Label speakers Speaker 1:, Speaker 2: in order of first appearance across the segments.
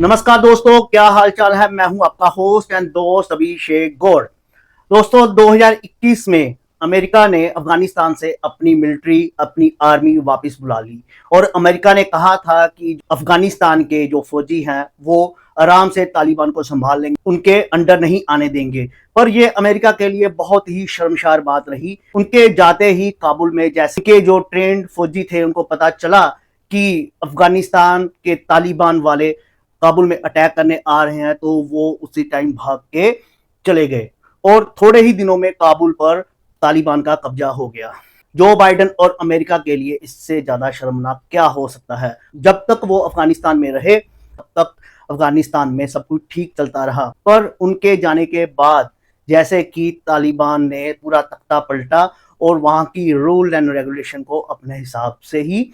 Speaker 1: नमस्कार दोस्तों, क्या हाल चाल है। मैं हूं आपका होस्ट एंड दोस्त अभिषेक गौड़। दोस्तों, 2021 में अमेरिका ने अफगानिस्तान से अपनी मिलिट्री, अपनी आर्मी वापस बुला ली और अमेरिका ने कहा था कि अफगानिस्तान के जो फौजी हैं वो आराम से तालिबान को संभाल लेंगे, उनके अंडर नहीं आने देंगे। पर ये अमेरिका के लिए बहुत ही शर्मसार बात रही। उनके जाते ही काबुल में जैसे के जो ट्रेंड फौजी थे उनको पता चला कि अफगानिस्तान के तालिबान वाले काबुल में अटैक करने आ रहे हैं, तो वो उसी टाइम भाग के चले गए और थोड़े ही दिनों में काबुल पर तालिबान का कब्जा हो गया। जो बाइडेन और अमेरिका के लिए इससे ज्यादा शर्मनाक क्या हो सकता है। जब तक वो अफगानिस्तान में रहे तब तक अफगानिस्तान में सब कुछ ठीक चलता रहा, पर उनके जाने के बाद जैसे कि तालिबान ने पूरा तख्ता पलटा और वहां की रूल एंड रेगुलेशन को अपने हिसाब से ही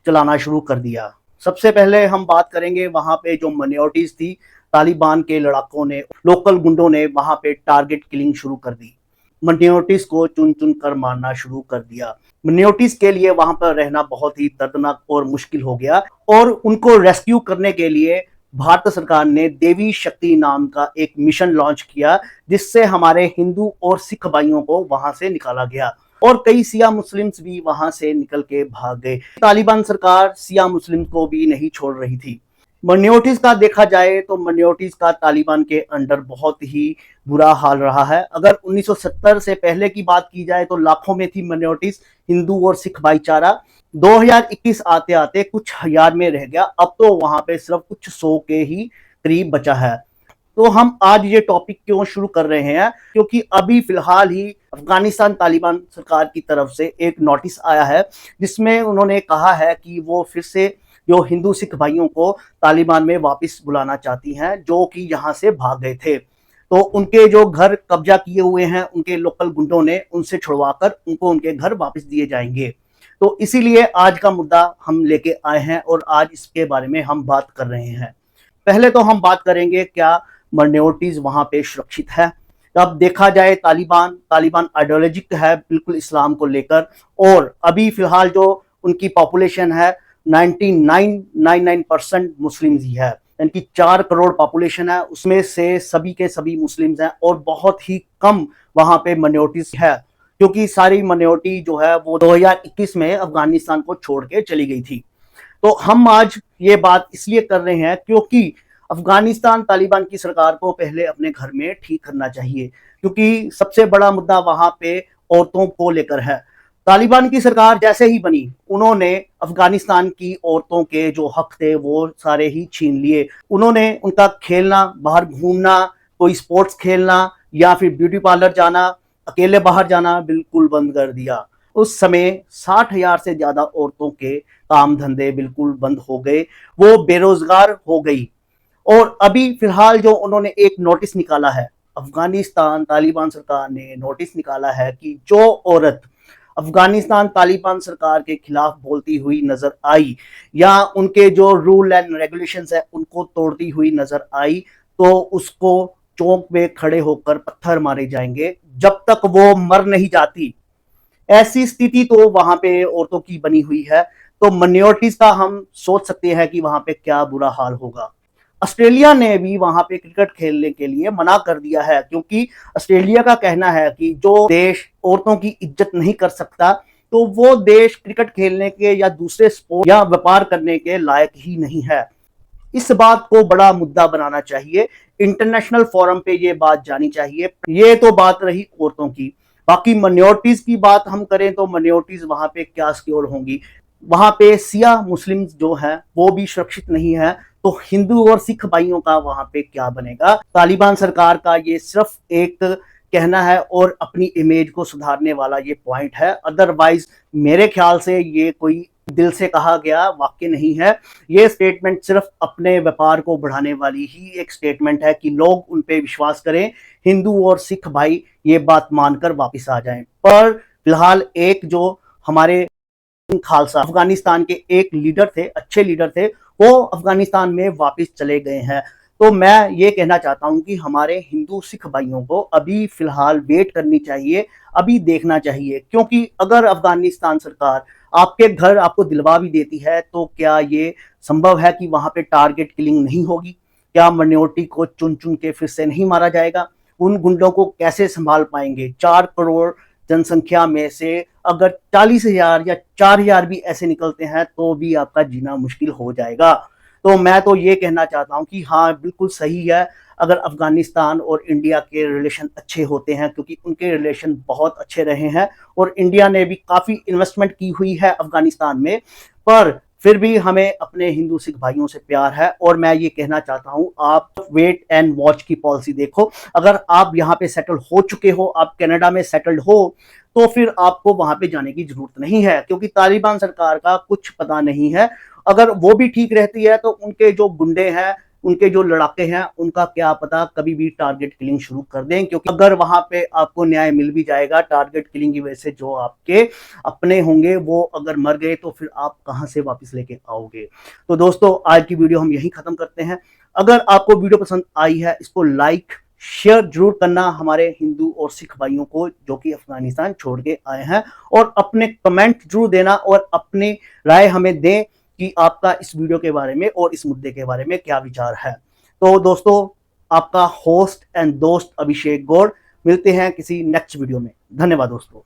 Speaker 1: चलाना शुरू कर दिया। सबसे पहले हम बात करेंगे वहां पे जो माइनॉरिटीज थी। तालिबान के लड़ाकों ने, लोकल गुंडों ने वहां पे टारगेट किलिंग शुरू कर दी। माइनॉरिटीज को चुन चुन कर मारना शुरू कर दिया। माइनॉरिटीज के लिए वहां पर रहना बहुत ही दर्दनाक और मुश्किल हो गया और उनको रेस्क्यू करने के लिए भारत सरकार ने देवी शक्ति नाम का एक मिशन लॉन्च किया, जिससे हमारे हिंदू और सिख भाइयों को वहां से निकाला गया और कई सिया मुस्लिम्स भी वहां से निकल के भाग गए। तालिबान सरकार सिया मुस्लिम को भी नहीं छोड़ रही थी। माइनॉरिटीज का देखा जाए तो माइनॉरिटीज का तालिबान के अंडर बहुत ही बुरा हाल रहा है। अगर 1970 से पहले की बात की जाए तो लाखों में थी माइनॉरिटीज, हिंदू और सिख भाईचारा। 2021 आते आते कुछ हजार में रह गया, अब तो वहां पे सिर्फ कुछ 100 के ही करीब बचा है। तो हम आज ये टॉपिक क्यों शुरू कर रहे हैं, क्योंकि अभी फिलहाल ही अफगानिस्तान तालिबान सरकार की तरफ से एक नोटिस आया है, जिसमें उन्होंने कहा है कि वो फिर से जो हिंदू सिख भाइयों को तालिबान में वापस बुलाना चाहती हैं, जो कि यहाँ से भाग गए थे। तो उनके जो घर कब्जा किए हुए हैं उनके लोकल गुंडों ने, उनसे छुड़वाकर उनको उनके घर वापस दिए जाएंगे। तो इसीलिए आज का मुद्दा हम लेके आए हैं और आज इसके बारे में हम बात कर रहे हैं। पहले तो हम बात करेंगे क्या माइनॉरिटीज वहां पे सुरक्षित है। अब देखा जाए तालिबान आइडियोलॉजिक है बिल्कुल इस्लाम को लेकर, और अभी फिलहाल जो उनकी पॉपुलेशन है 99.99% मुस्लिम्स ही है, यानी कि 4 करोड़ पॉपुलेशन है, उसमें से सभी के सभी मुस्लिम्स हैं और बहुत ही कम वहां पे माइनॉरिटीज है, क्योंकि सारी माइनॉरिटी जो है वो 2021 में अफगानिस्तान को छोड़ के चली गई थी। तो हम आज ये बात इसलिए कर रहे हैं क्योंकि अफगानिस्तान तालिबान की सरकार को पहले अपने घर में ठीक करना चाहिए, क्योंकि सबसे बड़ा मुद्दा वहां पे औरतों को लेकर है। तालिबान की सरकार जैसे ही बनी, उन्होंने अफगानिस्तान की औरतों के जो हक थे वो सारे ही छीन लिए। उन्होंने उनका खेलना, बाहर घूमना, कोई स्पोर्ट्स खेलना या फिर ब्यूटी पार्लर जाना, अकेले बाहर जाना बिल्कुल बंद कर दिया। उस समय 60,000 से ज्यादा औरतों के काम धंधे बिल्कुल बंद हो गए, वो बेरोजगार हो गई। और अभी फिलहाल जो उन्होंने एक नोटिस निकाला है, अफगानिस्तान तालिबान सरकार ने नोटिस निकाला है कि जो औरत अफगानिस्तान तालिबान सरकार के खिलाफ बोलती हुई नजर आई या उनके जो रूल एंड रेगुलेशंस है उनको तोड़ती हुई नजर आई, तो उसको चौक पे खड़े होकर पत्थर मारे जाएंगे जब तक वो मर नहीं जाती। ऐसी स्थिति तो वहां पे औरतों की बनी हुई है। तो माइनॉरिटीज का हम सोच सकते हैं कि वहां पे क्या बुरा हाल होगा। ऑस्ट्रेलिया ने भी वहां पे क्रिकेट खेलने के लिए मना कर दिया है, क्योंकि ऑस्ट्रेलिया का कहना है कि जो देश औरतों की इज्जत नहीं कर सकता, तो वो देश क्रिकेट खेलने के या दूसरे स्पोर्ट या व्यापार करने के लायक ही नहीं है। इस बात को बड़ा मुद्दा बनाना चाहिए, इंटरनेशनल फोरम पे ये बात जानी चाहिए। ये तो बात रही औरतों की। बाकी माइनॉरिटीज की बात हम करें तो माइनॉरिटीज वहां पे क्या सिक्योर होंगी। वहां पे सिया मुस्लिम जो है वो भी सुरक्षित नहीं है, तो हिंदू और सिख भाइयों का वहां पे क्या बनेगा। तालिबान सरकार का ये सिर्फ एक कहना है और अपनी इमेज को सुधारने वाला ये पॉइंट है। अदरवाइज मेरे ख्याल से ये कोई दिल से कहा गया वाक्य नहीं है। ये स्टेटमेंट सिर्फ अपने व्यापार को बढ़ाने वाली ही एक स्टेटमेंट है कि लोग उन पे विश्वास करें, हिंदू और सिख भाई ये बात मानकर वापस आ जाएं। पर फिलहाल एक जो हमारे खालसा अफगानिस्तान के एक लीडर थे, अच्छे लीडर थे, वो अफगानिस्तान में वापस चले गए हैं। तो मैं ये कहना चाहता हूं कि हमारे हिंदू सिख भाइयों को अभी फिलहाल वेट करनी चाहिए, अभी देखना चाहिए, क्योंकि अगर अफगानिस्तान सरकार आपके घर आपको दिलवा भी देती है तो क्या ये संभव है कि वहां पे टारगेट किलिंग नहीं होगी। क्या माइनॉरिटी को चुन चुन के फिर से नहीं मारा जाएगा? उन गुंडों को कैसे संभाल पाएंगे? 4 करोड़ जनसंख्या में से अगर 40,000 या 4,000 भी ऐसे निकलते हैं तो भी आपका जीना मुश्किल हो जाएगा। तो मैं तो ये कहना चाहता हूं कि हाँ, बिल्कुल सही है अगर अफगानिस्तान और इंडिया के रिलेशन अच्छे होते हैं, क्योंकि उनके रिलेशन बहुत अच्छे रहे हैं और इंडिया ने भी काफ़ी इन्वेस्टमेंट की हुई है अफगानिस्तान में। पर फिर भी हमें अपने हिंदू सिख भाइयों से प्यार है और मैं ये कहना चाहता हूँ, आप वेट एंड वॉच की पॉलिसी देखो। अगर आप यहाँ पे सेटल हो चुके हो, आप कनाडा में सेटल्ड हो, तो फिर आपको वहां पे जाने की जरूरत नहीं है, क्योंकि तालिबान सरकार का कुछ पता नहीं है। अगर वो भी ठीक रहती है तो उनके जो गुंडे हैं, उनके जो लड़ाके हैं, उनका क्या पता कभी भी टारगेट किलिंग शुरू कर दें, क्योंकि अगर वहां पे आपको न्याय मिल भी जाएगा टारगेट किलिंग की वजह से, जो आपके अपने होंगे वो अगर मर गए तो फिर आप कहां से वापस लेके आओगे। तो दोस्तों, आज की वीडियो हम यहीं खत्म करते हैं। अगर आपको वीडियो पसंद आई है, इसको लाइक शेयर जरूर करना हमारे हिंदू और सिख भाइयों को जो कि अफगानिस्तान छोड़ के आए हैं, और अपने कमेंट जरूर देना और अपनी राय हमें दें कि आपका इस वीडियो के बारे में और इस मुद्दे के बारे में क्या विचार है। तो दोस्तों, आपका होस्ट एंड दोस्त अभिषेक गौड़, मिलते हैं किसी नेक्स्ट वीडियो में। धन्यवाद दोस्तों।